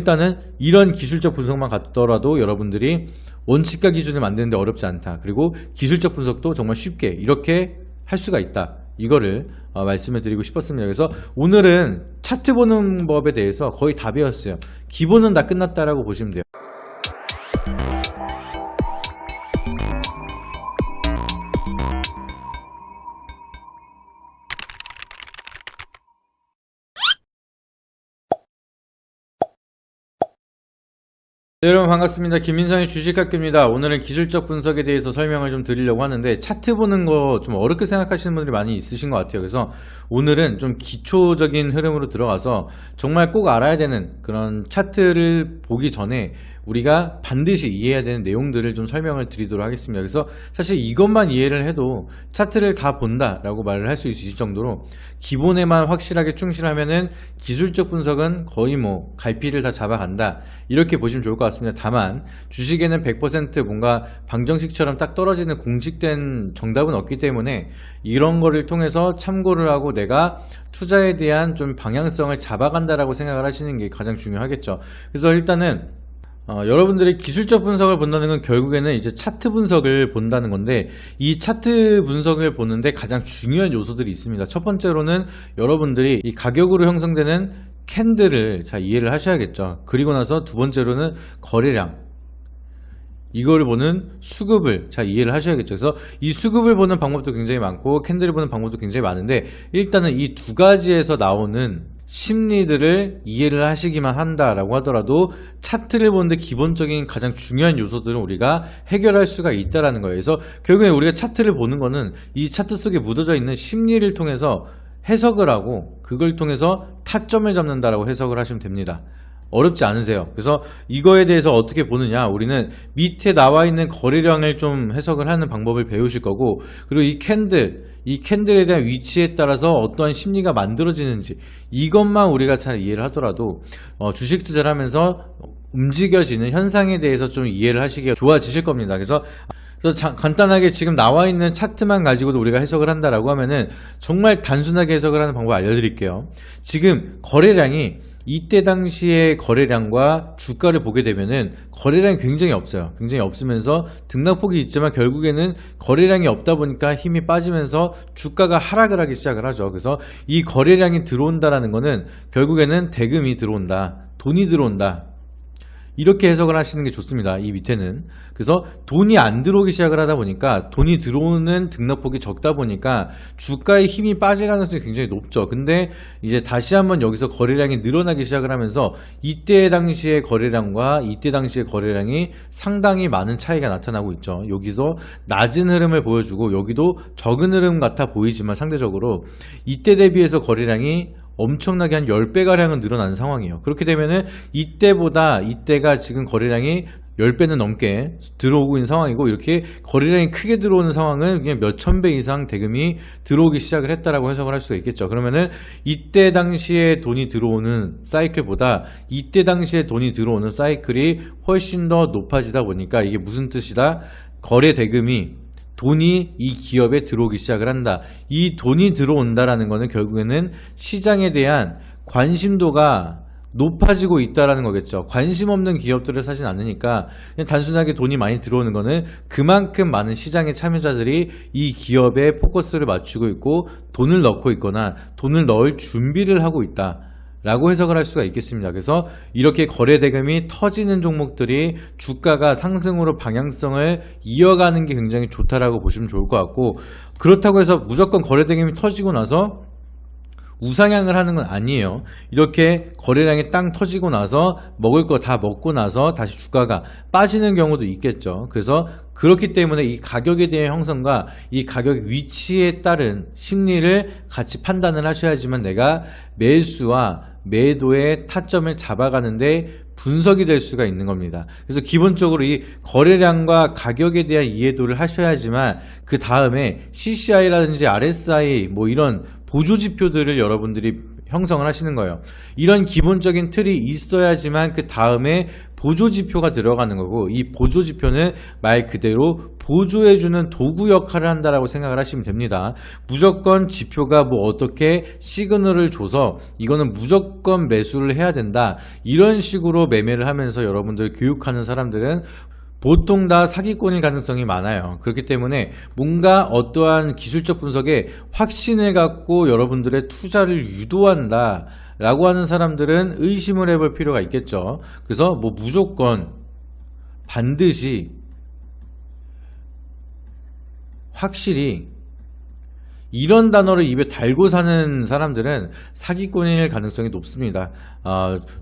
일단은 이런 기술적 분석만 갖더라도 여러분들이 원칙과 기준을 만드는데 어렵지 않다. 그리고 기술적 분석도 정말 쉽게 이렇게 할 수가 있다. 이거를 말씀을 드리고 싶었습니다. 그래서 오늘은 차트 보는 법에 대해서 거의 다 배웠어요. 기본은 다 끝났다라고 보시면 돼요. 네, 여러분 반갑습니다. 김민성의 주식학교입니다. 오늘은 기술적 분석에 대해서 설명을 좀 드리려고 하는데 차트 보는 거 좀 어렵게 생각하시는 분들이 많이 있으신 것 같아요. 그래서 오늘은 좀 기초적인 흐름으로 들어가서 정말 꼭 알아야 되는 그런 차트를 보기 전에 우리가 반드시 이해해야 되는 내용들을 좀 설명을 드리도록 하겠습니다. 그래서 사실 이것만 이해를 해도 차트를 다 본다라고 말을 할 수 있을 정도로 기본에만 확실하게 충실하면은 기술적 분석은 거의 뭐 갈피를 다 잡아간다 이렇게 보시면 좋을 것 같습니다. 다만 주식에는 100% 뭔가 방정식처럼 딱 떨어지는 공식된 정답은 없기 때문에 이런 거를 통해서 참고를 하고 내가 투자에 대한 좀 방향성을 잡아간다라고 생각을 하시는 게 가장 중요하겠죠. 그래서 일단은 여러분들이 기술적 분석을 본다는 건 결국에는 이제 차트 분석을 본다는 건데 이 차트 분석을 보는데 가장 중요한 요소들이 있습니다. 첫 번째로는 여러분들이 이 가격으로 형성되는 캔들을 잘 이해를 하셔야겠죠. 그리고 나서 두 번째로는 거래량, 이거를 보는 수급을 잘 이해를 하셔야겠죠. 그래서 이 수급을 보는 방법도 굉장히 많고 캔들을 보는 방법도 굉장히 많은데 일단은 이 두 가지에서 나오는 심리들을 이해를 하시기만 한다라고 하더라도 차트를 보는데 기본적인 가장 중요한 요소들은 우리가 해결할 수가 있다라는 거예요. 그래서 결국에 우리가 차트를 보는 거는 이 차트 속에 묻어져 있는 심리를 통해서 해석을 하고 그걸 통해서 타점을 잡는다라고 해석을 하시면 됩니다. 어렵지 않으세요. 그래서 이거에 대해서 어떻게 보느냐, 우리는 밑에 나와 있는 거래량을 좀 해석을 하는 방법을 배우실 거고, 그리고 이 캔들에 대한 위치에 따라서 어떠한 심리가 만들어지는지 이것만 우리가 잘 이해를 하더라도 주식 투자를 하면서 움직여지는 현상에 대해서 좀 이해를 하시기가 좋아지실 겁니다. 그래서 간단하게 지금 나와 있는 차트만 가지고도 우리가 해석을 한다라고 하면은 정말 단순하게 해석을 하는 방법 알려드릴게요. 지금 거래량이 이때 당시의 거래량과 주가를 보게 되면은 거래량이 굉장히 없어요. 굉장히 없으면서 등락폭이 있지만 결국에는 거래량이 없다 보니까 힘이 빠지면서 주가가 하락을 하기 시작을 하죠. 그래서 이 거래량이 들어온다라는 거는 결국에는 대금이 들어온다, 돈이 들어온다, 이렇게 해석을 하시는 게 좋습니다. 이 밑에는. 그래서 돈이 안 들어오기 시작을 하다 보니까 돈이 들어오는 등락폭이 적다 보니까 주가의 힘이 빠질 가능성이 굉장히 높죠. 근데 이제 다시 한번 여기서 거래량이 늘어나기 시작을 하면서 이때 당시의 거래량과 이때 당시의 거래량이 상당히 많은 차이가 나타나고 있죠. 여기서 낮은 흐름을 보여주고 여기도 적은 흐름 같아 보이지만 상대적으로 이때 대비해서 거래량이 엄청나게 한 10배가량은 늘어난 상황이에요. 그렇게 되면은 이때가 지금 거래량이 10배는 넘게 들어오고 있는 상황이고, 이렇게 거래량이 크게 들어오는 상황은 그냥 몇천 배 이상 대금이 들어오기 시작을 했다라고 해석을 할 수가 있겠죠. 그러면은 이때 당시에 돈이 들어오는 사이클보다 이때 당시에 돈이 들어오는 사이클이 훨씬 더 높아지다 보니까 이게 무슨 뜻이다? 거래 대금이, 돈이 이 기업에 들어오기 시작을 한다. 이 돈이 들어온다라는 거는 결국에는 시장에 대한 관심도가 높아지고 있다라는 거겠죠. 관심 없는 기업들을 사진 않으니까 그냥 단순하게 돈이 많이 들어오는 거는 그만큼 많은 시장의 참여자들이 이 기업에 포커스를 맞추고 있고 돈을 넣고 있거나 돈을 넣을 준비를 하고 있다 라고 해석을 할 수가 있겠습니다. 그래서 이렇게 거래 대금이 터지는 종목들이 주가가 상승으로 방향성을 이어가는 게 굉장히 좋다라고 보시면 좋을 것 같고, 그렇다고 해서 무조건 거래 대금이 터지고 나서 우상향을 하는 건 아니에요. 이렇게 거래량이 땅 터지고 나서 먹을 거 다 먹고 나서 다시 주가가 빠지는 경우도 있겠죠. 그래서 그렇기 때문에 이 가격에 대한 형성과 이 가격 위치에 따른 심리를 같이 판단을 하셔야지만 내가 매수와 매도의 타점을 잡아가는데 분석이 될 수가 있는 겁니다. 그래서 기본적으로 이 거래량과 가격에 대한 이해도를 하셔야지만 그 다음에 CCI라든지 RSI 뭐 이런 보조 지표들을 여러분들이 형성을 하시는 거예요. 이런 기본적인 틀이 있어야지만 그 다음에 보조지표가 들어가는 거고, 이 보조지표는 말 그대로 보조해주는 도구 역할을 한다라고 생각을 하시면 됩니다. 무조건 지표가 뭐 어떻게 시그널을 줘서 이거는 무조건 매수를 해야 된다, 이런 식으로 매매를 하면서 여러분들 교육하는 사람들은 보통 다 사기꾼일 가능성이 많아요. 그렇기 때문에 뭔가 어떠한 기술적 분석에 확신을 갖고 여러분들의 투자를 유도한다 라고 하는 사람들은 의심을 해볼 필요가 있겠죠. 그래서 뭐 무조건 반드시 확실히 이런 단어를 입에 달고 사는 사람들은 사기꾼일 가능성이 높습니다.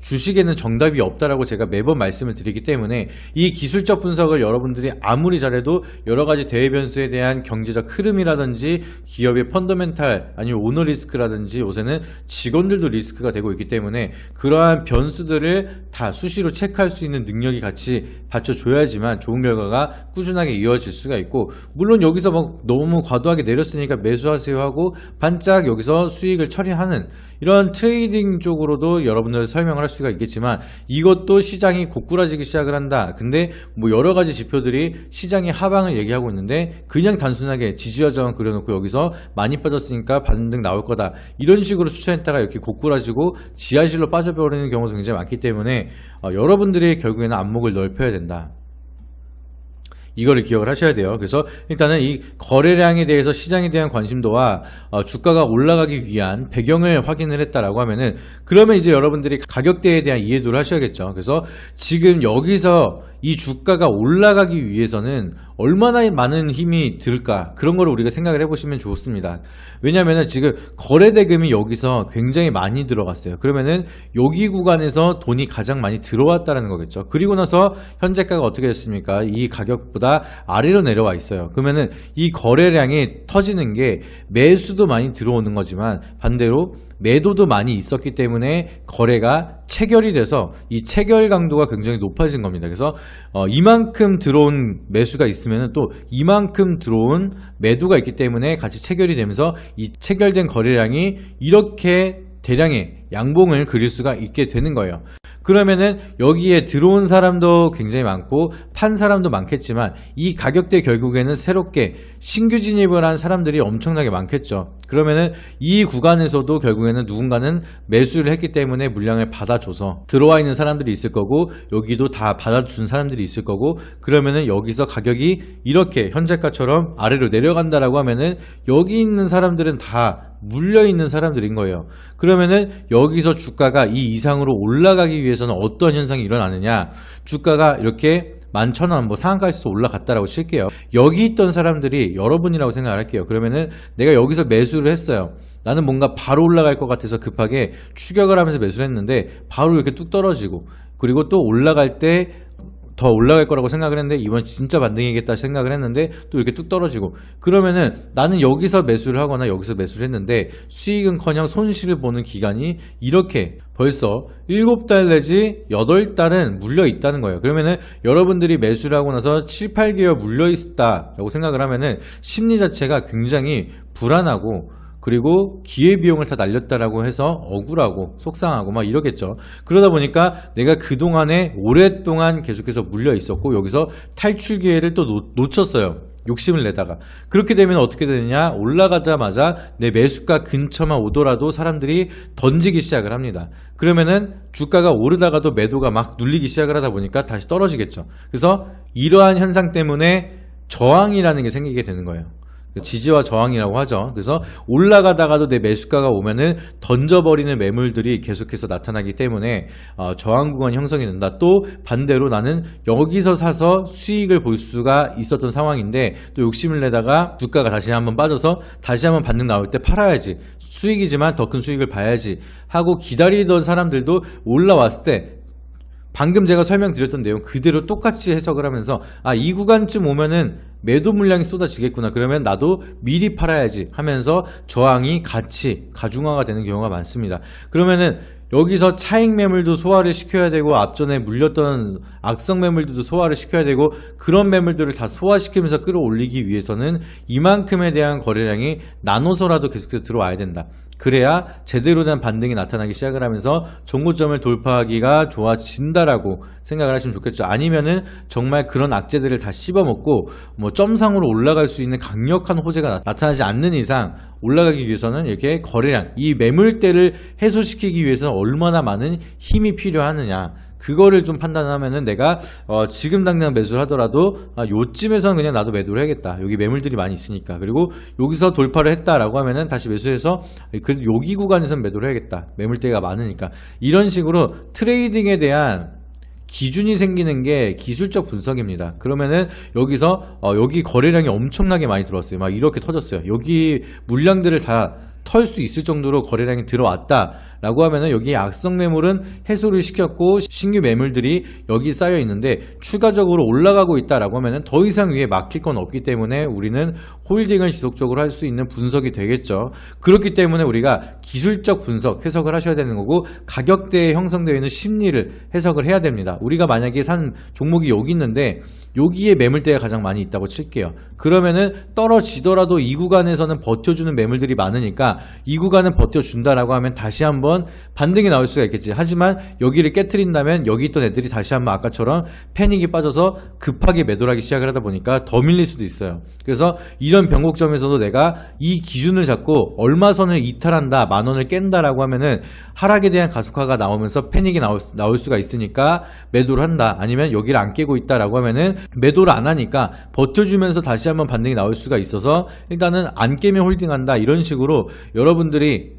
주식에는 정답이 없다라고 제가 매번 말씀을 드리기 때문에 이 기술적 분석을 여러분들이 아무리 잘해도 여러가지 대외 변수에 대한 경제적 흐름이라든지 기업의 펀더멘탈 아니면 오너 리스크라든지 요새는 직원들도 리스크가 되고 있기 때문에 그러한 변수들을 다 수시로 체크할 수 있는 능력이 같이 받쳐줘야지만 좋은 결과가 꾸준하게 이어질 수가 있고, 물론 여기서 막 너무 과도하게 내렸으니까 매수하세요 하고 반짝 여기서 수익을 처리하는 이런 트레이딩 쪽으로도 여러분들 설명을 할 수가 있겠지만, 이것도 시장이 고꾸라지기 시작을 한다. 근데 뭐 여러가지 지표들이 시장의 하방을 얘기하고 있는데 그냥 단순하게 지지와 저항 그려놓고 여기서 많이 빠졌으니까 반등 나올 거다, 이런 식으로 추천했다가 이렇게 고꾸라지고 지하실로 빠져버리는 경우도 굉장히 많기 때문에 여러분들이 결국에는 안목을 넓혀야 된다, 이거를 기억을 하셔야 돼요. 그래서 일단은 이 거래량에 대해서 시장에 대한 관심도와 주가가 올라가기 위한 배경을 확인을 했다라고 하면은, 그러면 이제 여러분들이 가격대에 대한 이해도를 하셔야겠죠. 그래서 지금 여기서 이 주가가 올라가기 위해서는 얼마나 많은 힘이 들까, 그런 거를 우리가 생각을 해보시면 좋습니다. 왜냐면은 지금 거래대금이 여기서 굉장히 많이 들어갔어요. 그러면은 여기 구간에서 돈이 가장 많이 들어왔다는 거겠죠. 그리고 나서 현재가가 어떻게 됐습니까? 이 가격보다 아래로 내려와 있어요. 그러면은 이 거래량이 터지는 게 매수도 많이 들어오는 거지만 반대로 매도도 많이 있었기 때문에 거래가 체결이 돼서 이 체결 강도가 굉장히 높아진 겁니다. 그래서 이만큼 들어온 매수가 있으면 또 이만큼 들어온 매도가 있기 때문에 같이 체결이 되면서 이 체결된 거래량이 이렇게 대량의 양봉을 그릴 수가 있게 되는 거예요. 그러면은 여기에 들어온 사람도 굉장히 많고 판 사람도 많겠지만 이 가격대 결국에는 새롭게 신규 진입을 한 사람들이 엄청나게 많겠죠. 그러면은 이 구간에서도 결국에는 누군가는 매수를 했기 때문에 물량을 받아줘서 들어와 있는 사람들이 있을 거고, 여기도 다 받아준 사람들이 있을 거고, 그러면은 여기서 가격이 이렇게 현재가처럼 아래로 내려간다라고 하면은 여기 있는 사람들은 다 물려있는 사람들인 거예요. 그러면은 여기서 주가가 이 이상으로 올라가기 위해서는 어떤 현상이 일어나느냐, 주가가 이렇게 11,000원 뭐 상한가에서 올라갔다라고 칠게요. 여기 있던 사람들이 여러분이라고 생각을 할게요. 그러면은 내가 여기서 매수를 했어요. 나는 뭔가 바로 올라갈 것 같아서 급하게 추격을 하면서 매수를 했는데 바로 이렇게 뚝 떨어지고, 그리고 또 올라갈 때 더 올라갈 거라고 생각을 했는데 이번 진짜 반등이겠다 생각을 했는데 또 이렇게 뚝 떨어지고, 그러면은 나는 여기서 매수를 하거나 여기서 매수를 했는데 수익은커녕 손실을 보는 기간이 이렇게 벌써 7달 내지 8달은 물려 있다는 거예요. 그러면은 여러분들이 매수를 하고 나서 7, 8개월 물려 있다라고 생각을 하면은 심리 자체가 굉장히 불안하고, 그리고 기회비용을 다 날렸다라고 해서 억울하고 속상하고 막 이러겠죠. 그러다 보니까 내가 그동안에 오랫동안 계속해서 물려 있었고 여기서 탈출 기회를 또 놓쳤어요. 욕심을 내다가. 그렇게 되면 어떻게 되느냐, 올라가자마자 내 매수가 근처만 오더라도 사람들이 던지기 시작을 합니다. 그러면은 주가가 오르다가도 매도가 막 눌리기 시작을 하다 보니까 다시 떨어지겠죠. 그래서 이러한 현상 때문에 저항이라는 게 생기게 되는 거예요. 지지와 저항이라고 하죠. 그래서 올라가다가도 내 매수가가 오면은 던져버리는 매물들이 계속해서 나타나기 때문에 저항 구간이 형성이 된다. 또 반대로 나는 여기서 사서 수익을 볼 수가 있었던 상황인데 또 욕심을 내다가 주가가 다시 한번 빠져서 다시 한번 반등 나올 때 팔아야지, 수익이지만 더 큰 수익을 봐야지 하고 기다리던 사람들도 올라왔을 때 방금 제가 설명드렸던 내용 그대로 똑같이 해석을 하면서 이 구간쯤 오면은 매도 물량이 쏟아지겠구나, 그러면 나도 미리 팔아야지 하면서 저항이 같이 가중화가 되는 경우가 많습니다. 그러면은 여기서 차익 매물도 소화를 시켜야 되고 앞전에 물렸던 악성 매물들도 소화를 시켜야 되고, 그런 매물들을 다 소화시키면서 끌어올리기 위해서는 이만큼에 대한 거래량이 나눠서라도 계속해서 들어와야 된다. 그래야 제대로 된 반등이 나타나기 시작을 하면서 정고점을 돌파하기가 좋아진다라고 생각을 하시면 좋겠죠. 아니면은 정말 그런 악재들을 다 씹어먹고 뭐 점상으로 올라갈 수 있는 강력한 호재가 나타나지 않는 이상 올라가기 위해서는 이렇게 거래량, 이 매물대를 해소시키기 위해서는 얼마나 많은 힘이 필요하느냐, 그거를 좀 판단하면은 내가 지금 당장 매수를 하더라도 요쯤에서는 그냥 나도 매도를 해야겠다. 여기 매물들이 많이 있으니까. 그리고 여기서 돌파를 했다라고 하면은 다시 매수해서 그래도 여기 구간에서는 매도를 해야겠다. 매물대가 많으니까. 이런 식으로 트레이딩에 대한 기준이 생기는 게 기술적 분석입니다. 그러면은 여기서 여기 거래량이 엄청나게 많이 들어왔어요. 막 이렇게 터졌어요. 여기 물량들을 다 털 수 있을 정도로 거래량이 들어왔다 라고 하면은 여기 악성 매물은 해소를 시켰고 신규 매물들이 여기 쌓여 있는데 추가적으로 올라가고 있다 라고 하면은 더 이상 위에 막힐 건 없기 때문에 우리는 홀딩을 지속적으로 할 수 있는 분석이 되겠죠. 그렇기 때문에 우리가 기술적 분석 해석을 하셔야 되는 거고, 가격대에 형성되어 있는 심리를 해석을 해야 됩니다. 우리가 만약에 산 종목이 여기 있는데 여기에 매물대가 가장 많이 있다고 칠게요. 그러면은 떨어지더라도 이 구간에서는 버텨주는 매물들이 많으니까 이 구간은 버텨준다라고 하면 다시 한번 반등이 나올 수가 있겠지. 하지만 여기를 깨트린다면 여기 있던 애들이 다시 한번 아까처럼 패닉이 빠져서 급하게 매도를 하기 시작을 하다 보니까 더 밀릴 수도 있어요. 그래서 이런 변곡점에서도 내가 이 기준을 잡고 얼마 선을 이탈한다, 10,000원을 깬다라고 하면은 하락에 대한 가속화가 나오면서 패닉이 나올 수가 있으니까 매도를 한다. 아니면 여기를 안 깨고 있다라고 하면은 매도를 안 하니까 버텨주면서 다시 한번 반등이 나올 수가 있어서 일단은 안 깨면 홀딩한다. 이런 식으로 여러분들이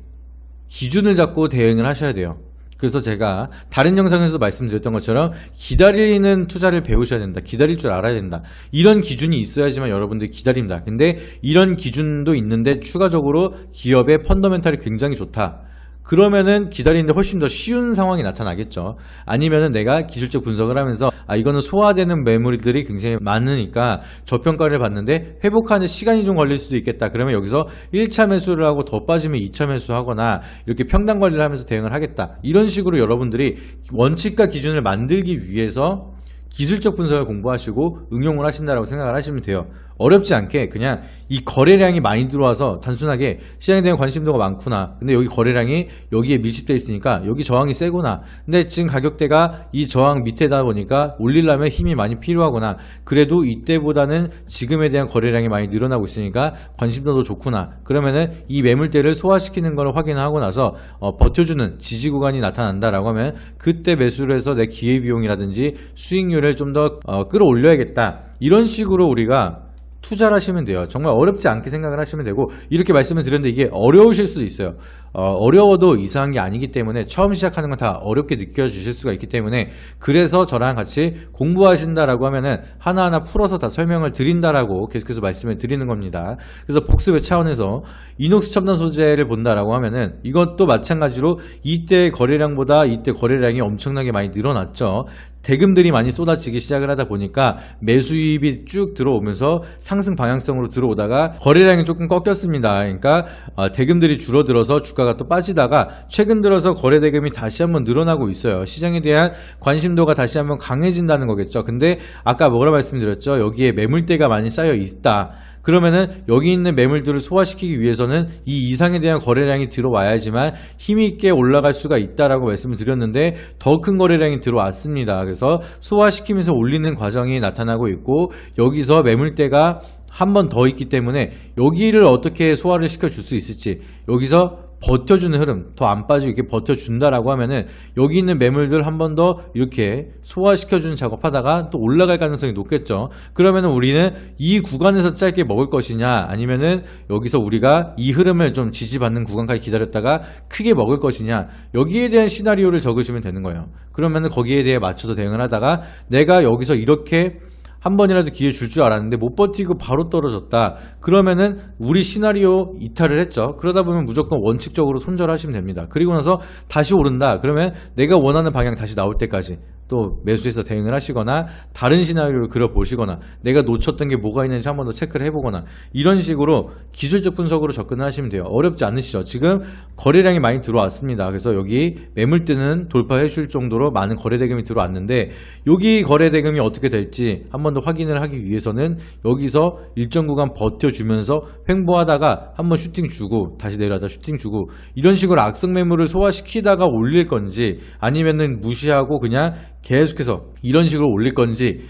기준을 잡고 대응을 하셔야 돼요. 그래서 제가 다른 영상에서 말씀드렸던 것처럼 기다리는 투자를 배우셔야 된다. 기다릴 줄 알아야 된다. 이런 기준이 있어야지만 여러분들이 기다립니다. 근데 이런 기준도 있는데 추가적으로 기업의 펀더멘탈이 굉장히 좋다. 그러면은 기다리는데 훨씬 더 쉬운 상황이 나타나겠죠. 아니면은 내가 기술적 분석을 하면서 이거는 소화되는 매물들이 굉장히 많으니까 저평가를 받는데 회복하는 시간이 좀 걸릴 수도 있겠다. 그러면 여기서 1차 매수를 하고 더 빠지면 2차 매수하거나 이렇게 평단 관리를 하면서 대응을 하겠다. 이런 식으로 여러분들이 원칙과 기준을 만들기 위해서 기술적 분석을 공부하시고 응용을 하신다라고 생각을 하시면 돼요. 어렵지 않게 그냥 이 거래량이 많이 들어와서 단순하게 시장에 대한 관심도가 많구나, 근데 여기 거래량이 여기에 밀집되어 있으니까 여기 저항이 세구나, 근데 지금 가격대가 이 저항 밑에다 보니까 올리려면 힘이 많이 필요하구나, 그래도 이때보다는 지금에 대한 거래량이 많이 늘어나고 있으니까 관심도도 좋구나, 그러면은 이 매물대를 소화시키는 걸 확인하고 나서 버텨주는 지지 구간이 나타난다라고 하면 그때 매수를 해서 내 기회비용이라든지 수익률을 좀 더 끌어올려야겠다. 이런 식으로 우리가 투자를 하시면 돼요. 정말 어렵지 않게 생각을 하시면 되고, 이렇게 말씀을 드렸는데 이게 어려우실 수도 있어요. 어려워도 이상한 게 아니기 때문에 처음 시작하는 건 다 어렵게 느껴지실 수가 있기 때문에, 그래서 저랑 같이 공부하신다라고 하면은 하나하나 풀어서 다 설명을 드린다라고 계속해서 말씀을 드리는 겁니다. 그래서 복습의 차원에서 이녹스 첨단 소재를 본다라고 하면은 이것도 마찬가지로 이때 거래량보다 이때 거래량이 엄청나게 많이 늘어났죠. 대금들이 많이 쏟아지기 시작을 하다 보니까 매수입이 쭉 들어오면서 상승 방향성으로 들어오다가 거래량이 조금 꺾였습니다. 그러니까 대금들이 줄어들어서 주가가 또 빠지다가 최근 들어서 거래 대금이 다시 한번 늘어나고 있어요. 시장에 대한 관심도가 다시 한번 강해진다는 거겠죠. 근데 아까 뭐라 말씀드렸죠? 여기에 매물대가 많이 쌓여 있다. 그러면은 여기 있는 매물들을 소화시키기 위해서는 이 이상에 대한 거래량이 들어와야지만 힘있게 올라갈 수가 있다라고 말씀을 드렸는데 더 큰 거래량이 들어왔습니다. 그래서 소화시키면서 올리는 과정이 나타나고 있고, 여기서 매물대가 한 번 더 있기 때문에 여기를 어떻게 소화를 시켜줄 수 있을지, 여기서 버텨주는 흐름, 더 안 빠지고 이렇게 버텨준다라고 하면은 여기 있는 매물들 한 번 더 이렇게 소화시켜주는 작업하다가 또 올라갈 가능성이 높겠죠. 그러면은 우리는 이 구간에서 짧게 먹을 것이냐, 아니면은 여기서 우리가 이 흐름을 좀 지지받는 구간까지 기다렸다가 크게 먹을 것이냐, 여기에 대한 시나리오를 적으시면 되는 거예요. 그러면은 거기에 대해 맞춰서 대응을 하다가 내가 여기서 이렇게 한 번이라도 기회 줄 줄 알았는데 못 버티고 바로 떨어졌다. 그러면은 우리 시나리오 이탈을 했죠. 그러다 보면 무조건 원칙적으로 손절하시면 됩니다. 그리고 나서 다시 오른다. 그러면 내가 원하는 방향 다시 나올 때까지 또 매수해서 대응을 하시거나 다른 시나리오를 그려보시거나 내가 놓쳤던 게 뭐가 있는지 한 번 더 체크를 해보거나 이런 식으로 기술적 분석으로 접근을 하시면 돼요. 어렵지 않으시죠? 지금 거래량이 많이 들어왔습니다. 그래서 여기 매물대는 돌파해 줄 정도로 많은 거래 대금이 들어왔는데 여기 거래 대금이 어떻게 될지 한 번 더 확인을 하기 위해서는 여기서 일정 구간 버텨주면서 횡보하다가 한번 슈팅 주고 다시 내려가다 슈팅 주고 이런 식으로 악성 매물을 소화시키다가 올릴 건지 아니면은 무시하고 그냥 계속해서 이런 식으로 올릴 건지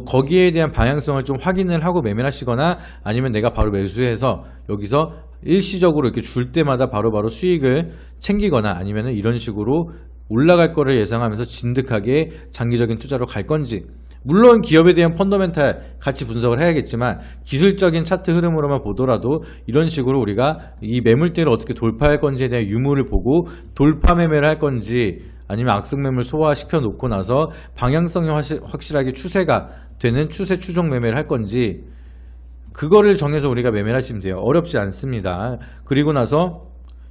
거기에 대한 방향성을 좀 확인을 하고 매매를 하시거나 아니면 내가 바로 매수해서 여기서 일시적으로 이렇게 줄 때마다 바로바로 수익을 챙기거나 아니면 이런 식으로 올라갈 거를 예상하면서 진득하게 장기적인 투자로 갈 건지 물론 기업에 대한 펀더멘탈 같이 분석을 해야겠지만 기술적인 차트 흐름으로만 보더라도 이런 식으로 우리가 이 매물대를 어떻게 돌파할 건지에 대한 유무를 보고 돌파 매매를 할 건지 아니면 악성 매물 소화시켜 놓고 나서 방향성이 확실하게 추세가 되는 추세 추종 매매를 할 건지 그거를 정해서 우리가 매매를 하시면 돼요. 어렵지 않습니다. 그리고 나서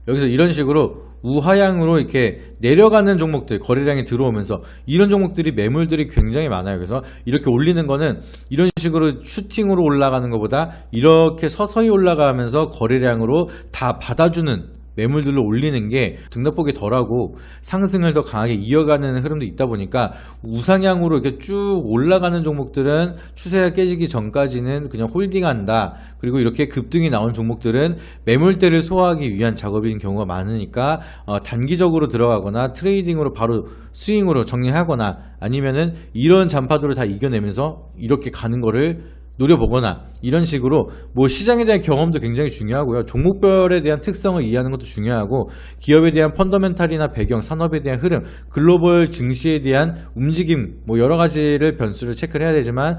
여기서 이런 식으로 우하향으로 이렇게 내려가는 종목들 거래량이 들어오면서 이런 종목들이 매물들이 굉장히 많아요. 그래서 이렇게 올리는 거는 이런 식으로 슈팅으로 올라가는 것보다 이렇게 서서히 올라가면서 거래량으로 다 받아주는 매물들로 올리는 게 등락폭이 덜하고 상승을 더 강하게 이어가는 흐름도 있다 보니까 우상향으로 이렇게 쭉 올라가는 종목들은 추세가 깨지기 전까지는 그냥 홀딩한다. 그리고 이렇게 급등이 나온 종목들은 매물대를 소화하기 위한 작업인 경우가 많으니까 단기적으로 들어가거나 트레이딩으로 바로 스윙으로 정리하거나 아니면은 이런 잔파도를 다 이겨내면서 이렇게 가는 거를 노려보거나 이런 식으로 뭐 시장에 대한 경험도 굉장히 중요하고요. 종목별에 대한 특성을 이해하는 것도 중요하고 기업에 대한 펀더멘탈이나 배경, 산업에 대한 흐름, 글로벌 증시에 대한 움직임 뭐 여러 가지를 변수를 체크를 해야 되지만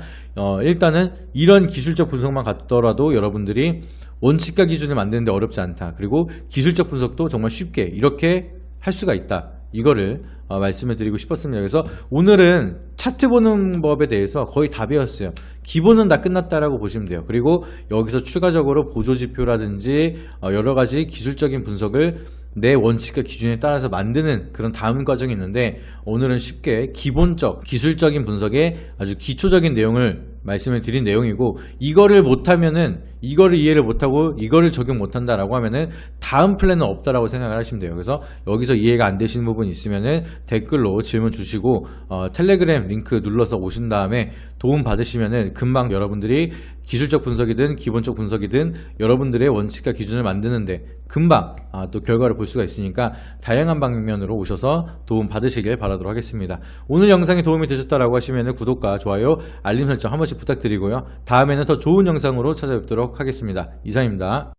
일단은 이런 기술적 분석만 갖더라도 여러분들이 원칙과 기준을 만드는데 어렵지 않다. 그리고 기술적 분석도 정말 쉽게 이렇게 할 수가 있다. 이거를 말씀을 드리고 싶었습니다. 그래서 오늘은 차트 보는 법에 대해서 거의 다 배웠어요. 기본은 다 끝났다라고 보시면 돼요. 그리고 여기서 추가적으로 보조지표라든지 여러가지 기술적인 분석을 내 원칙과 기준에 따라서 만드는 그런 다음 과정이 있는데 오늘은 쉽게 기본적 기술적인 분석의 아주 기초적인 내용을 말씀을 드린 내용이고 이거를 못하면은 이거를 이해를 못하고 이거를 적용 못한다라고 하면은 다음 플랜은 없다라고 생각을 하시면 돼요. 그래서 여기서 이해가 안 되시는 부분이 있으면은 댓글로 질문 주시고 텔레그램 링크 눌러서 오신 다음에 도움 받으시면은 금방 여러분들이 기술적 분석이든 기본적 분석이든 여러분들의 원칙과 기준을 만드는데 금방 또 결과를 볼 수가 있으니까 다양한 방면으로 오셔서 도움 받으시길 바라도록 하겠습니다. 오늘 영상이 도움이 되셨다라고 하시면 구독과 좋아요 알림 설정 한 번씩 부탁드리고요. 다음에는 더 좋은 영상으로 찾아뵙도록 하겠습니다. 이상입니다.